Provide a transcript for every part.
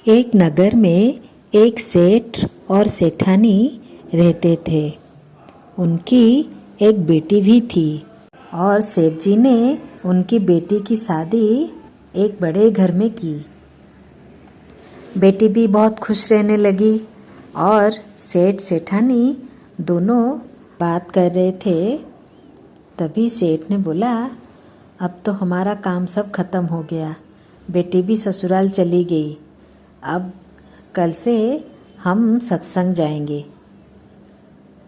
एक नगर में एक सेठ और सेठानी रहते थे। उनकी एक बेटी भी थी और सेठ जी ने उनकी बेटी की शादी एक बड़े घर में की। बेटी भी बहुत खुश रहने लगी और सेठ सेठानी दोनों बात कर रहे थे। तभी सेठ ने बोला, अब तो हमारा काम सब खत्म हो गया, बेटी भी ससुराल चली गई, अब कल से हम सत्संग जाएंगे।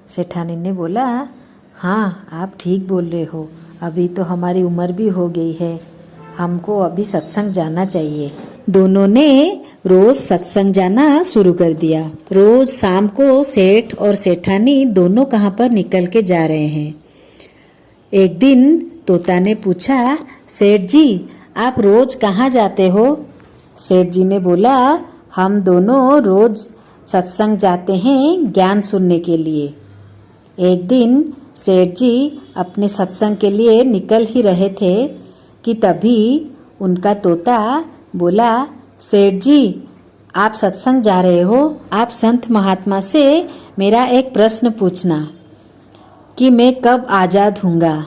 सेठानी ने बोला, हाँ आप ठीक बोल रहे हो, अभी तो हमारी उम्र भी हो गई है, हमको अभी सत्संग जाना चाहिए। दोनों ने रोज सत्संग जाना शुरू कर दिया। रोज शाम को सेठ और सेठानी दोनों कहाँ पर निकल के जा रहे हैं। एक दिन तोता ने पूछा, सेठ जी आप रोज कहाँ जाते हो? सेठ जी ने बोला, हम दोनों रोज सत्संग जाते हैं ज्ञान सुनने के लिए। एक दिन सेठ जी अपने सत्संग के लिए निकल ही रहे थे कि तभी उनका तोता बोला, सेठ जी आप सत्संग जा रहे हो, आप संत महात्मा से मेरा एक प्रश्न पूछना कि मैं कब आज़ाद हूँगा।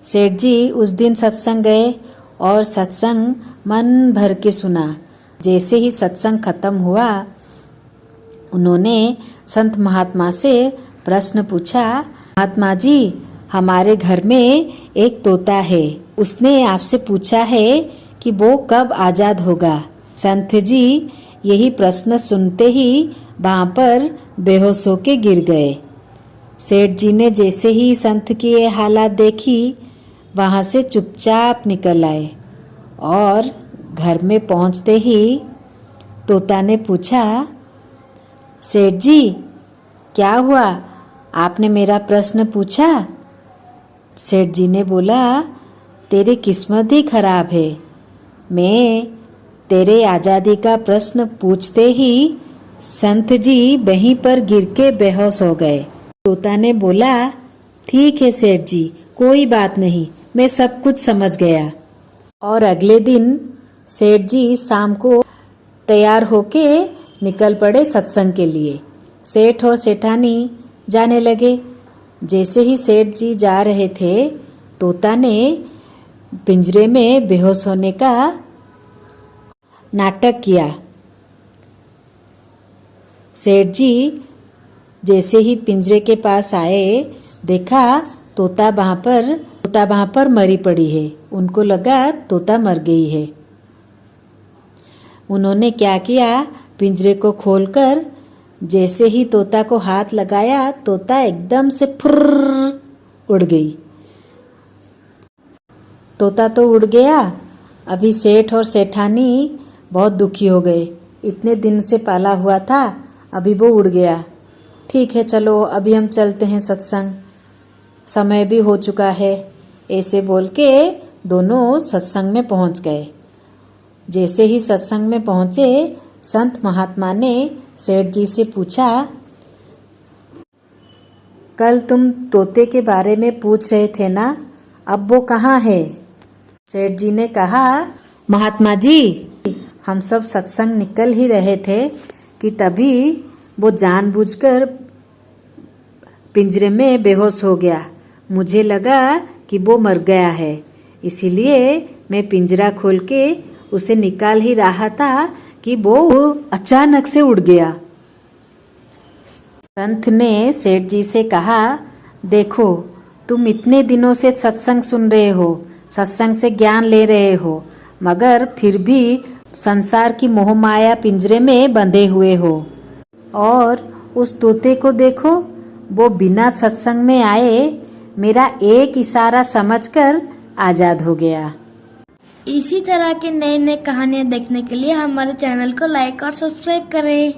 सेठ जी उस दिन सत्संग गए और सत्संग मन भर के सुना। जैसे ही सत्संग खत्म हुआ, उन्होंने संत महात्मा से प्रश्न पूछा, महात्मा जी हमारे घर में एक तोता है, उसने आपसे पूछा है कि वो कब आज़ाद होगा। संत जी यही प्रश्न सुनते ही वहाँ पर बेहोश होके गिर गए। सेठ जी ने जैसे ही संत की ये हालत देखी, वहाँ से चुपचाप निकल आए और घर में पहुँचते ही तोता ने पूछा, सेठ जी क्या हुआ, आपने मेरा प्रश्न पूछा? सेठ जी ने बोला, तेरी किस्मत ही खराब है, मैं तेरे आज़ादी का प्रश्न पूछते ही संत जी वहीं पर गिर के बेहोश हो गए। तोता ने बोला, ठीक है सेठ जी, कोई बात नहीं, मैं सब कुछ समझ गया। और अगले दिन सेठ जी शाम को तैयार होके निकल पड़े सत्संग के लिए। सेठ और सेठानी जाने लगे। जैसे ही सेठ जी जा रहे थे, तोता ने पिंजरे में बेहोश होने का नाटक किया। सेठ जी जैसे ही पिंजरे के पास आए, देखा तोता वहाँ पर मरी पड़ी है। उनको लगा तोता मर गई है। उन्होंने क्या किया, पिंजरे को खोलकर जैसे ही तोता को हाथ लगाया, तोता एकदम से फुर्र उड़ गई। तोता तो उड़ गया। अभी सेठ और सेठानी बहुत दुखी हो गए, इतने दिन से पाला हुआ था, अभी वो उड़ गया। ठीक है चलो अभी हम चलते हैं सत्संग, समय भी हो चुका है। ऐसे बोल के दोनों सत्संग में पहुंच गए। जैसे ही सत्संग में पहुंचे, संत महात्मा ने सेठ जी से पूछा, कल तुम तोते के बारे में पूछ रहे थे ना, अब वो कहाँ है? सेठ जी ने कहा, महात्मा जी हम सब सत्संग निकल ही रहे थे कि तभी वो जानबूझकर पिंजरे में बेहोश हो गया। मुझे लगा कि वो मर गया है, इसीलिए मैं पिंजरा खोल के उसे निकाल ही रहा था कि वो अचानक से उड़ गया। संत ने सेठ जी से कहा, देखो तुम इतने दिनों से सत्संग सुन रहे हो, सत्संग से ज्ञान ले रहे हो, मगर फिर भी संसार की मोह माया पिंजरे में बंधे हुए हो। और उस तोते को देखो, वो बिना सत्संग में आए मेरा एक इशारा समझकर आज़ाद हो गया। इसी तरह के नए नए कहानियाँ देखने के लिए हमारे चैनल को लाइक और सब्सक्राइब करें।